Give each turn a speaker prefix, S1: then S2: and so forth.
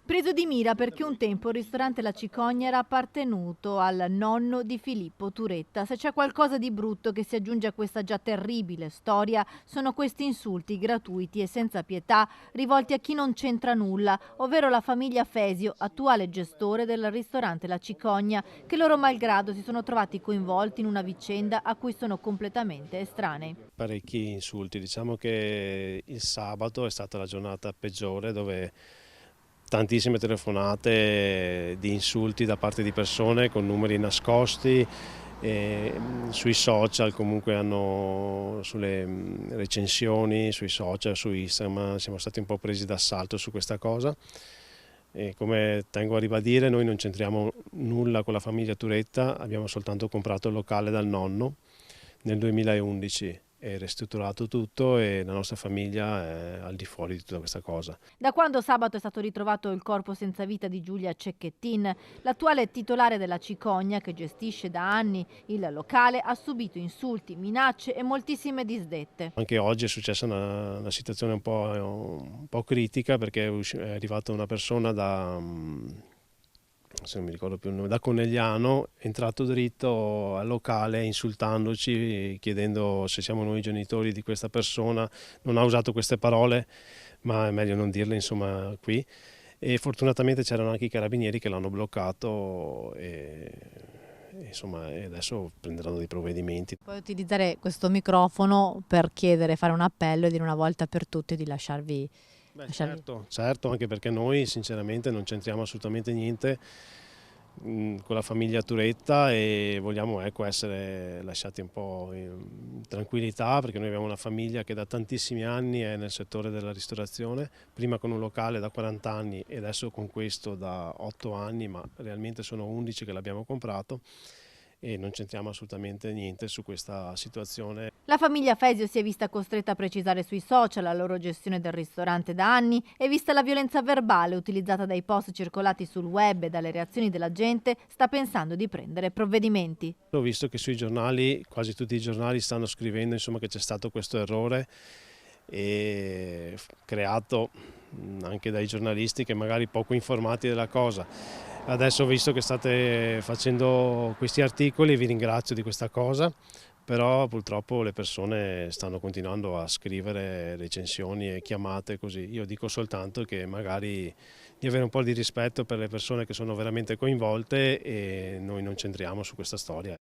S1: Preso di mira perché un tempo il ristorante La Cicogna era appartenuto al nonno di Filippo Turetta. Se c'è qualcosa di brutto che si aggiunge a questa già terribile storia, sono questi insulti gratuiti e senza pietà rivolti a chi non c'entra nulla, ovvero la famiglia Fesio, attuale gestore del ristorante La Cicogna, che loro malgrado si sono trovati coinvolti in una vicenda a cui sono completamente estranei.
S2: Parecchi insulti, diciamo che il sabato è stata la giornata peggiore dove tantissime telefonate di insulti da parte di persone con numeri nascosti sui social, comunque sulle recensioni, sui social, su Instagram, siamo stati un po' presi d'assalto su questa cosa. E come tengo a ribadire, noi non c'entriamo nulla con la famiglia Turetta, abbiamo soltanto comprato il locale dal nonno nel 2011 e ristrutturato tutto e la nostra famiglia è al di fuori di tutta questa cosa.
S1: Da quando sabato è stato ritrovato il corpo senza vita di Giulia Cecchettin, l'attuale titolare della Cicogna, che gestisce da anni il locale, ha subito insulti, minacce e moltissime disdette.
S2: Anche oggi è successa una situazione un po' critica perché è arrivata una persona se non mi ricordo più il nome, da Conegliano, è entrato dritto al locale insultandoci, chiedendo se siamo noi i genitori di questa persona. Non ha usato queste parole, ma è meglio non dirle insomma qui. E fortunatamente c'erano anche i carabinieri che l'hanno bloccato insomma, e adesso prenderanno dei provvedimenti.
S3: Puoi utilizzare questo microfono per chiedere, fare un appello e dire una volta per tutte di lasciarvi.
S2: Certo, anche perché noi sinceramente non c'entriamo assolutamente niente con la famiglia Turetta e vogliamo essere lasciati un po' in tranquillità, perché noi abbiamo una famiglia che da tantissimi anni è nel settore della ristorazione, prima con un locale da 40 anni e adesso con questo da 8 anni, ma realmente sono 11 che l'abbiamo comprato e non c'entriamo assolutamente niente su questa situazione.
S1: La famiglia Fesio si è vista costretta a precisare sui social la loro gestione del ristorante da anni e vista la violenza verbale utilizzata dai post circolati sul web e dalle reazioni della gente, sta pensando di prendere provvedimenti.
S2: Ho visto che sui giornali, quasi tutti i giornali stanno scrivendo insomma, che c'è stato questo errore e creato anche dai giornalisti che magari poco informati della cosa. Adesso ho visto che state facendo questi articoli e vi ringrazio di questa cosa, però purtroppo le persone stanno continuando a scrivere recensioni e chiamate così. Io dico soltanto che magari di avere un po' di rispetto per le persone che sono veramente coinvolte e noi non c'entriamo su questa storia.